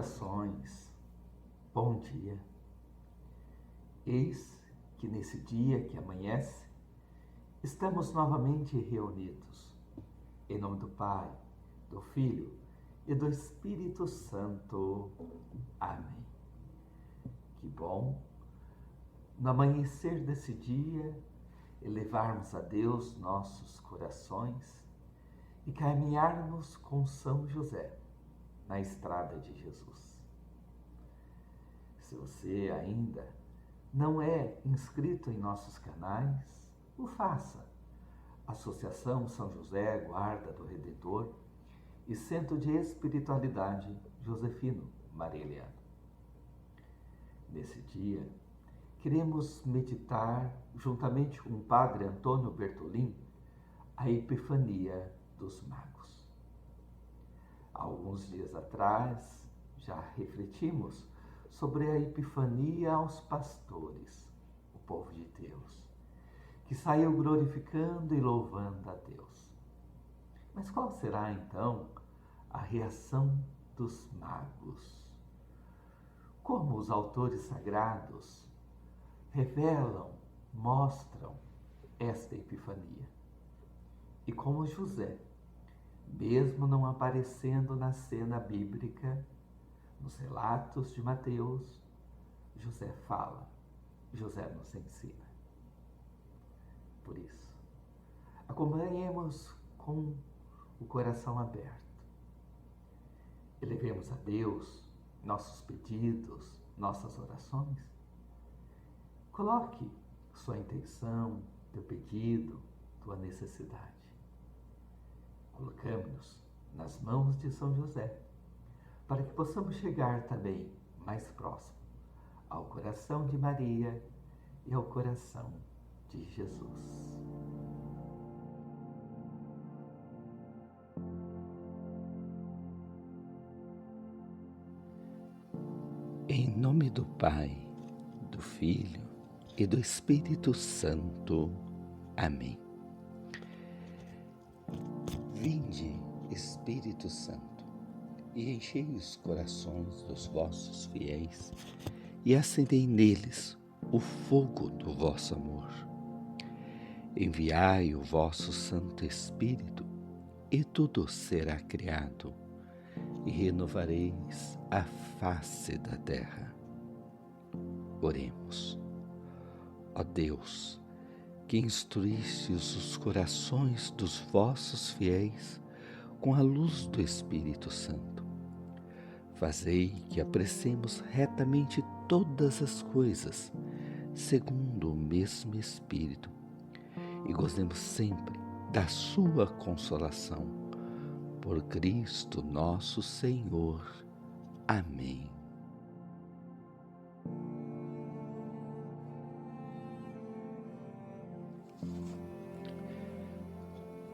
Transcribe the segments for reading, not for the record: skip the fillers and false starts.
corações, bom dia. Eis que nesse dia que amanhece, estamos novamente reunidos. Em nome do Pai, do Filho e do Espírito Santo. Amém. Que bom, no amanhecer desse dia, elevarmos a Deus nossos corações e caminharmos com São José na estrada de Jesus. Se você ainda não é inscrito em nossos canais, o faça. Associação São José, Guarda do Redentor e Centro de Espiritualidade Josefino Mareliano. Nesse dia, queremos meditar, juntamente com o Padre Antônio Bertolin, a Epifania dos Magos. Há alguns dias atrás, já refletimos sobre a Epifania aos pastores, o povo de Deus, que saiu glorificando e louvando a Deus. Mas qual será, então, a reação dos magos? Como os autores sagrados revelam, mostram esta epifania? E como José, mesmo não aparecendo na cena bíblica, nos relatos de Mateus, José fala, José nos ensina. Por isso, acompanhemos com o coração aberto. Elevemos a Deus nossos pedidos, nossas orações. Coloque sua intenção, teu pedido, tua necessidade. Colocamos-nos nas mãos de São José, para que possamos chegar também mais próximo ao coração de Maria e ao coração de Jesus. Em nome do Pai, do Filho e do Espírito Santo. Amém. Vinde, Espírito Santo, e enchei os corações dos vossos fiéis, e acendei neles o fogo do vosso amor. Enviai o vosso Santo Espírito, e tudo será criado, e renovareis a face da terra. Oremos. Ó Deus, que instruístes os corações dos vossos fiéis com a luz do Espírito Santo, fazei que apreciemos retamente todas as coisas, segundo o mesmo Espírito, e gozemos sempre da sua consolação. Por Cristo nosso Senhor. Amém.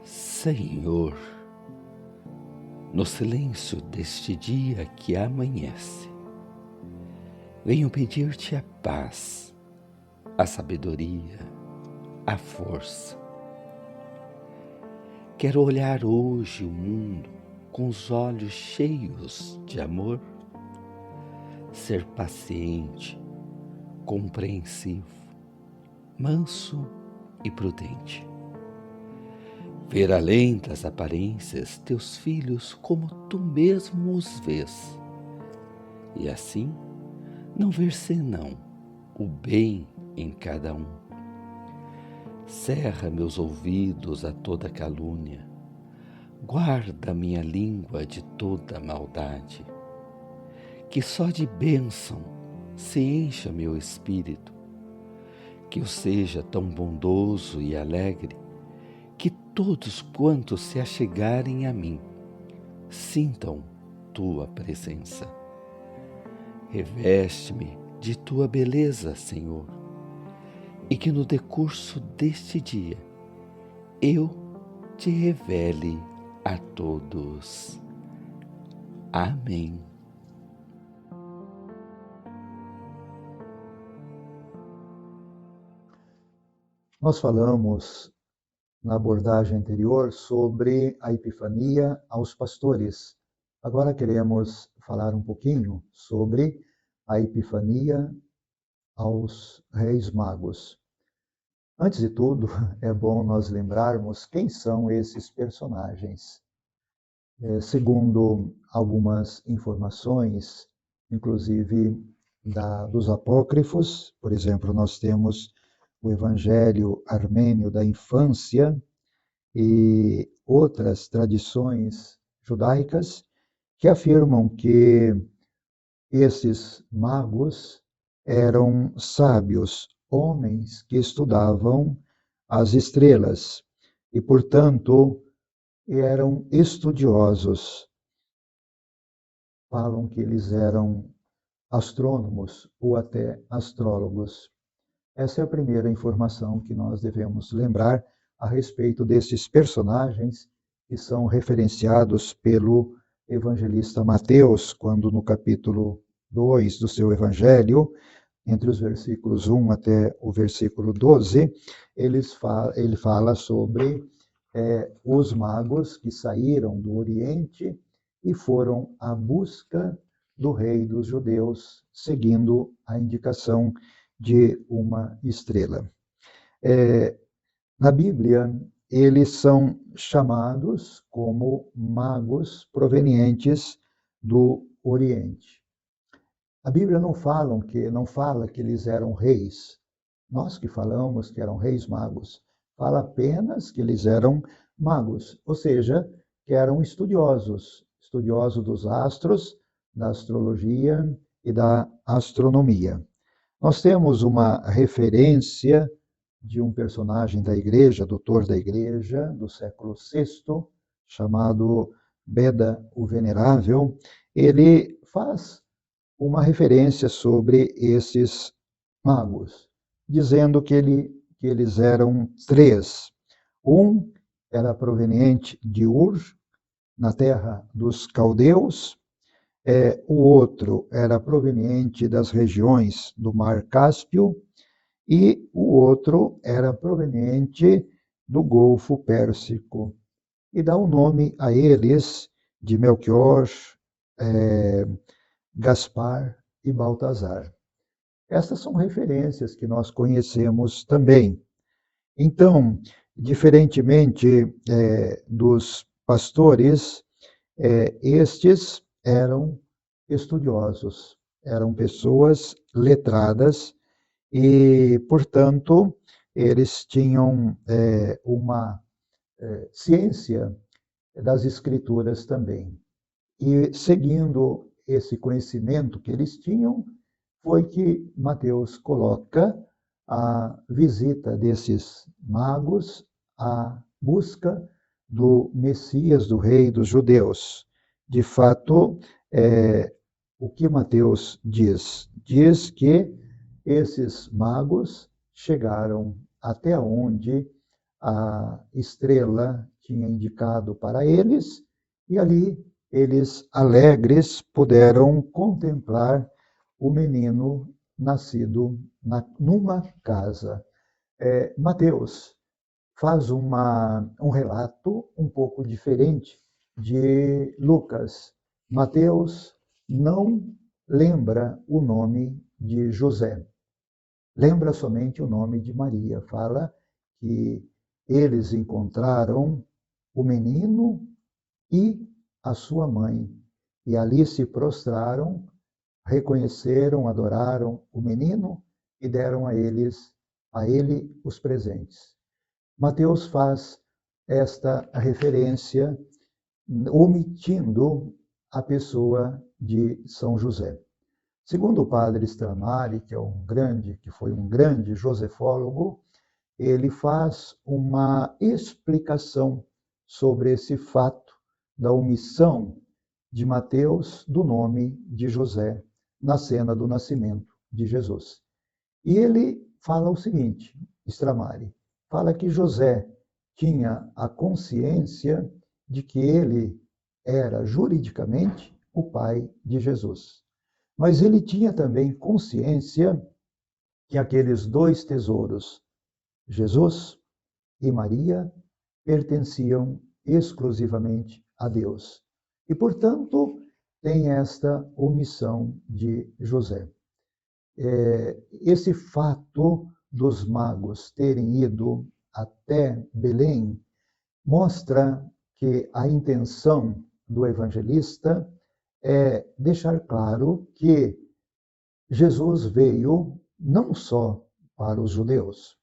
Senhor, no silêncio deste dia que amanhece, venho pedir-te a paz, a sabedoria, a força. Quero olhar hoje o mundo com os olhos cheios de amor, ser paciente, compreensivo, manso e prudente. Ver além das aparências teus filhos como tu mesmo os vês, e assim não ver senão o bem em cada um. Cerra meus ouvidos a toda calúnia, guarda minha língua de toda maldade, que só de bênção se encha meu espírito, que eu seja tão bondoso e alegre, que todos quantos se achegarem a mim sintam tua presença. Reveste-me de tua beleza, Senhor, e que no decurso deste dia eu te revele a todos. Amém. Nós falamos na abordagem anterior sobre a Epifania aos pastores, Agora queremos falar um pouquinho sobre a Epifania aos Reis Magos. Antes de tudo, é bom nós lembrarmos quem são esses personagens. Segundo algumas informações, inclusive dos apócrifos, por exemplo, nós temos o Evangelho Armênio da Infância e outras tradições judaicas que afirmam que esses magos eram sábios, homens que estudavam as estrelas e, portanto, eram estudiosos. Falam que eles eram astrônomos ou até astrólogos. Essa é a primeira informação que nós devemos lembrar a respeito desses personagens que são referenciados pelo evangelista Mateus, quando no capítulo 2 do seu evangelho, entre os versículos 1 até o versículo 12, ele fala sobre os magos que saíram do Oriente e foram à busca do rei dos judeus, seguindo a indicação de uma estrela. Na Bíblia, eles são chamados como magos provenientes do Oriente. A Bíblia não fala que eles eram reis. Nós que falamos que eram reis magos. Fala apenas que eles eram magos, ou seja, que eram estudiosos dos astros, da astrologia e da astronomia. Nós temos uma referência de um personagem da igreja, doutor da igreja, do século VI, chamado Beda o Venerável. Ele faz uma referência sobre esses magos, dizendo que eles eram três. Um era proveniente de Ur, na terra dos caldeus, o outro era proveniente das regiões do Mar Cáspio, e o outro era proveniente do Golfo Pérsico. E dá o nome a eles de Melquior, Gaspar e Baltazar. Essas são referências que nós conhecemos também. Então, diferentemente dos pastores, estes eram estudiosos, eram pessoas letradas e, portanto, eles tinham uma ciência das escrituras também. E, seguindo esse conhecimento que eles tinham, foi que Mateus coloca a visita desses magos à busca do Messias, do Rei dos Judeus. De fato, o que Mateus diz? Diz que esses magos chegaram até onde a estrela tinha indicado para eles, e ali eles, alegres, puderam contemplar o menino nascido numa casa. Mateus faz um relato um pouco diferente de Lucas. Mateus não lembra o nome de José, lembra somente o nome de Maria. Fala que eles encontraram o menino e a sua mãe, e ali se prostraram, reconheceram, adoraram o menino e deram a ele os presentes. Mateus faz esta referência omitindo a pessoa de São José. Segundo o padre Stramari, que foi um grande josefólogo, ele faz uma explicação sobre esse fato da omissão de Mateus do nome de José na cena do nascimento de Jesus. E ele fala o seguinte, Stramari, fala que José tinha a consciência de que ele era juridicamente o pai de Jesus. Mas ele tinha também consciência que aqueles dois tesouros, Jesus e Maria, pertenciam exclusivamente a Deus. E, portanto, tem esta omissão de José. Esse fato dos magos terem ido até Belém mostra que a intenção do evangelista é deixar claro que Jesus veio não só para os judeus,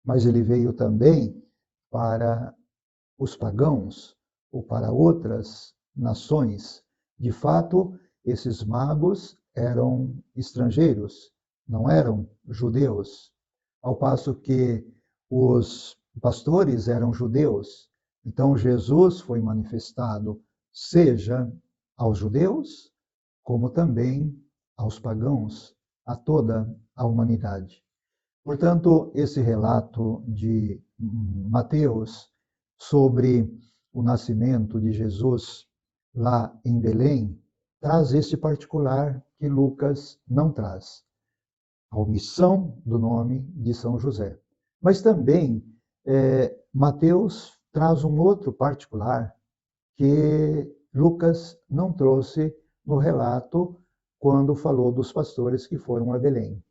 mas ele veio também para os pagãos ou para outras nações. De fato, esses magos eram estrangeiros, não eram judeus, ao passo que os pastores eram judeus. Então, Jesus foi manifestado seja aos judeus, como também aos pagãos, a toda a humanidade. Portanto, esse relato de Mateus sobre o nascimento de Jesus lá em Belém traz esse particular que Lucas não traz, a omissão do nome de São José. Mas também Mateus traz um outro particular que Lucas não trouxe no relato quando falou dos pastores que foram a Belém.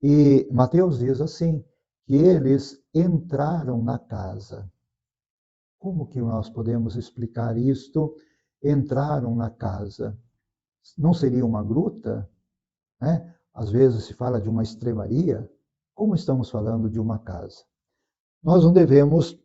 E Mateus diz assim, que eles entraram na casa. Como que nós podemos explicar isto? Entraram na casa. Não seria uma gruta? Né? Às vezes se fala de uma estrebaria. Como estamos falando de uma casa? Nós não devemos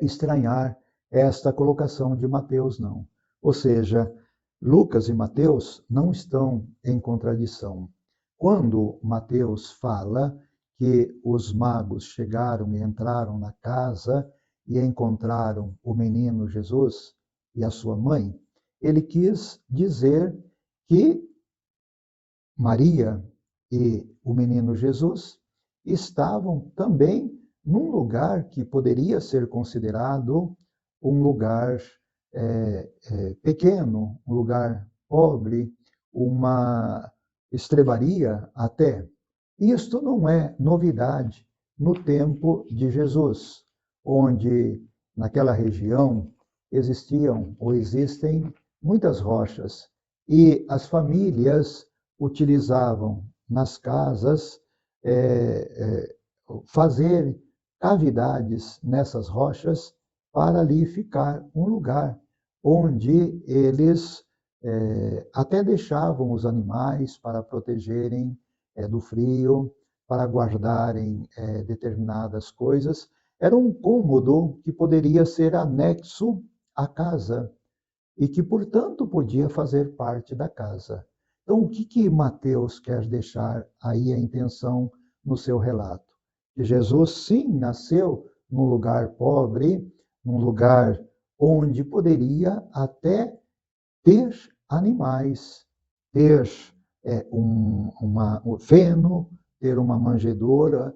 estranhar esta colocação de Mateus, não. Ou seja, Lucas e Mateus não estão em contradição. Quando Mateus fala que os magos chegaram e entraram na casa e encontraram o menino Jesus e a sua mãe, ele quis dizer que Maria e o menino Jesus estavam também num lugar que poderia ser considerado um lugar pequeno, um lugar pobre, uma estrebaria até. Isto não é novidade no tempo de Jesus, onde naquela região existiam ou existem muitas rochas e as famílias utilizavam nas casas fazer cavidades nessas rochas para ali ficar um lugar onde eles até deixavam os animais para protegerem do frio, para guardarem determinadas coisas. Era um cômodo que poderia ser anexo à casa e que, portanto, podia fazer parte da casa. Então, o que Mateus quer deixar aí a intenção no seu relato? Que Jesus, sim, nasceu num lugar pobre, num lugar onde poderia até ter animais, ter um feno, ter uma manjedoura,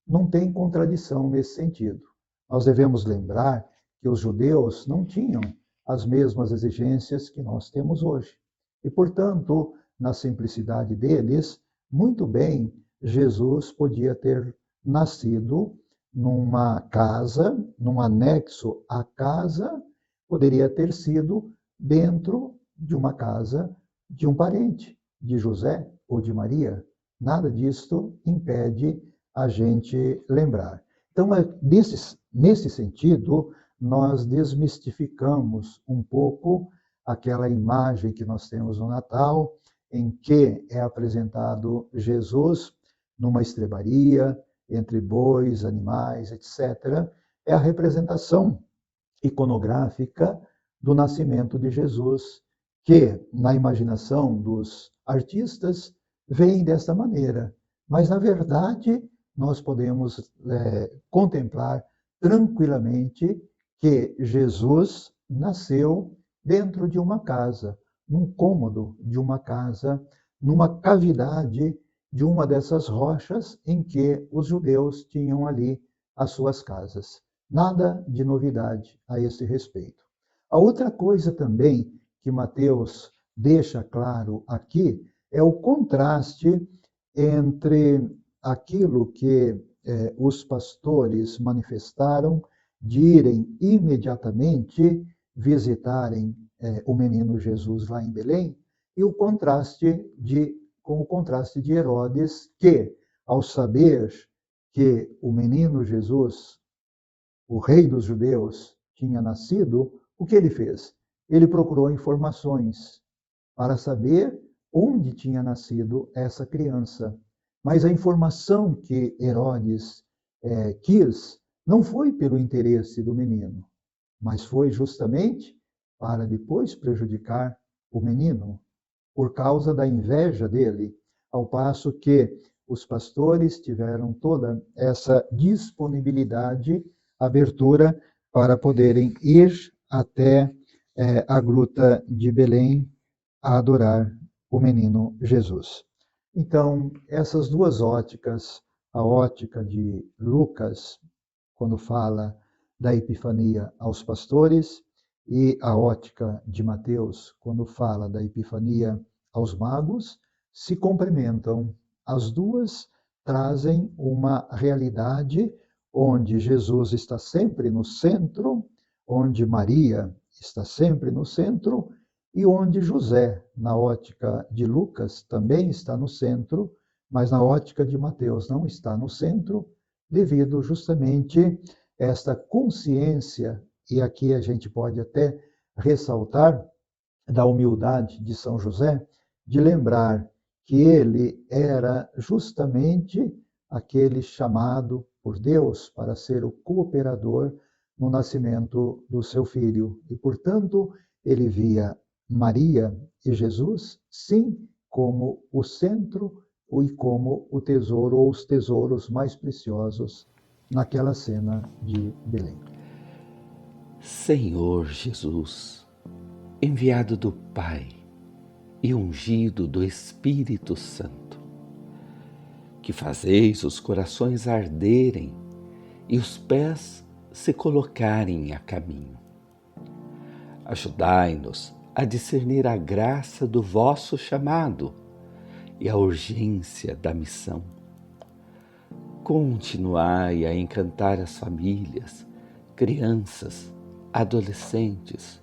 não tem contradição nesse sentido. Nós devemos lembrar que os judeus não tinham as mesmas exigências que nós temos hoje. E, portanto, na simplicidade deles, muito bem, Jesus podia ter nascido numa casa, num anexo à casa, poderia ter sido dentro de uma casa de um parente, de José ou de Maria. Nada disto impede a gente lembrar. Então, nesse sentido, nós desmistificamos um pouco aquela imagem que nós temos no Natal, em que é apresentado Jesus numa estrebaria, entre bois, animais, etc. É a representação iconográfica do nascimento de Jesus, que, na imaginação dos artistas, vem desta maneira. Mas, na verdade, nós podemos contemplar tranquilamente que Jesus nasceu dentro de uma casa, num cômodo de uma casa, numa cavidade de uma dessas rochas em que os judeus tinham ali as suas casas. Nada de novidade a esse respeito. A outra coisa também que Mateus deixa claro aqui é o contraste entre aquilo que os pastores manifestaram de irem imediatamente visitarem o menino Jesus lá em Belém, e com o contraste de Herodes, que, ao saber que o menino Jesus, o rei dos judeus, tinha nascido, o que ele fez? Ele procurou informações para saber onde tinha nascido essa criança. Mas a informação que Herodes quis não foi pelo interesse do menino, mas foi justamente para depois prejudicar o menino, por causa da inveja dele, ao passo que os pastores tiveram toda essa disponibilidade, abertura para poderem ir até a gruta de Belém a adorar o menino Jesus. Então, essas duas óticas, a ótica de Lucas, quando fala da Epifania aos pastores, e a ótica de Mateus, quando fala da Epifania aos magos, se complementam. As duas trazem uma realidade onde Jesus está sempre no centro, onde Maria está sempre no centro, e onde José, na ótica de Lucas, também está no centro, mas na ótica de Mateus não está no centro, devido justamente a esta consciência, e aqui a gente pode até ressaltar da humildade de São José, de lembrar que ele era justamente aquele chamado por Deus para ser o cooperador no nascimento do seu filho. E, portanto, ele via Maria e Jesus, sim, como o centro e como o tesouro ou os tesouros mais preciosos naquela cena de Belém. Senhor Jesus, enviado do Pai e ungido do Espírito Santo, que fazeis os corações arderem e os pés se colocarem a caminho. Ajudai-nos a discernir a graça do vosso chamado e a urgência da missão. Continuai a encantar as famílias, crianças, adolescentes,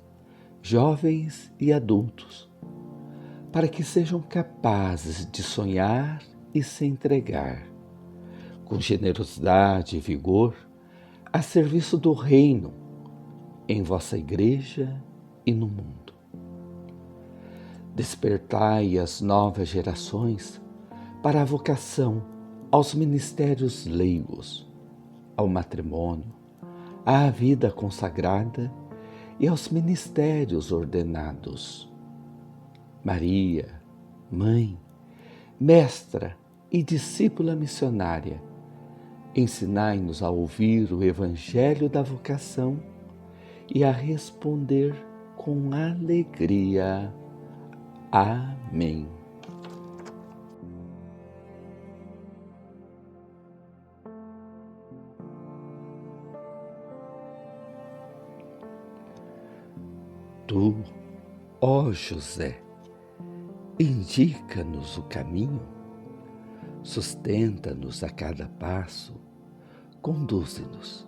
jovens e adultos, para que sejam capazes de sonhar e se entregar, com generosidade e vigor, a serviço do reino, em vossa igreja e no mundo. Despertai as novas gerações para a vocação aos ministérios leigos, ao matrimônio, à vida consagrada e aos ministérios ordenados. Maria, mãe, mestra e discípula missionária, ensinai-nos a ouvir o evangelho da vocação e a responder com alegria. Amém. Tu, ó José, indica-nos o caminho, sustenta-nos a cada passo, conduze-nos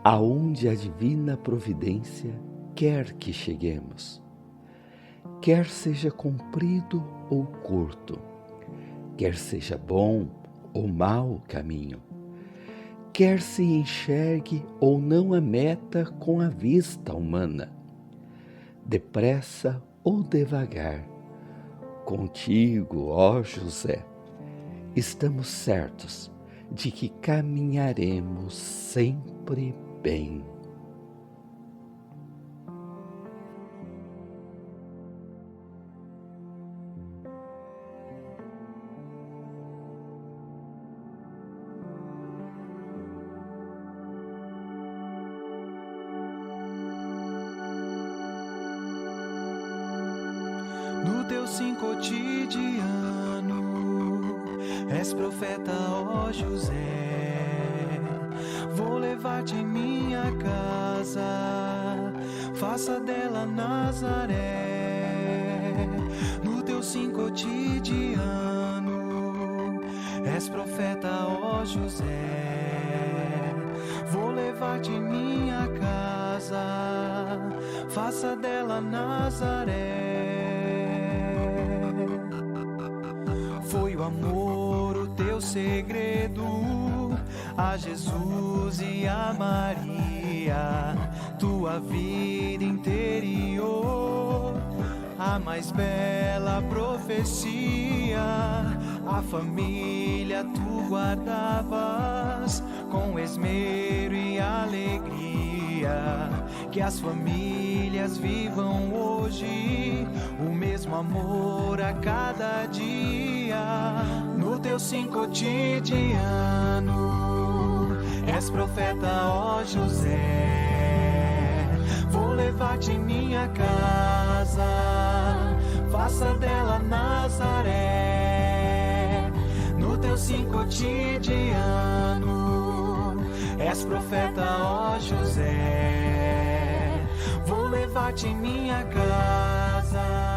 aonde a divina providência quer que cheguemos. Quer seja comprido ou curto, quer seja bom ou mau o caminho, quer se enxergue ou não a meta com a vista humana, depressa ou devagar, contigo, ó José, estamos certos de que caminharemos sempre bem. No teu sim cotidiano, és profeta, ó José. Vou levar-te em minha casa, faça dela Nazaré. No teu sim cotidiano, és profeta, ó José. vou levar-te em minha casa, faça dela Nazaré. Foi o amor o teu segredo, a Jesus e a Maria, tua vida interior, a mais bela profecia, a família tu guardavas com esmero e alegria. Que as famílias vivam hoje o mesmo amor a cada dia. No teu sim cotidiano és profeta, ó José. Vou levar-te em minha casa, faça dela Nazaré. No teu sim cotidiano és profeta, ó José. Vou levar-te em minha casa.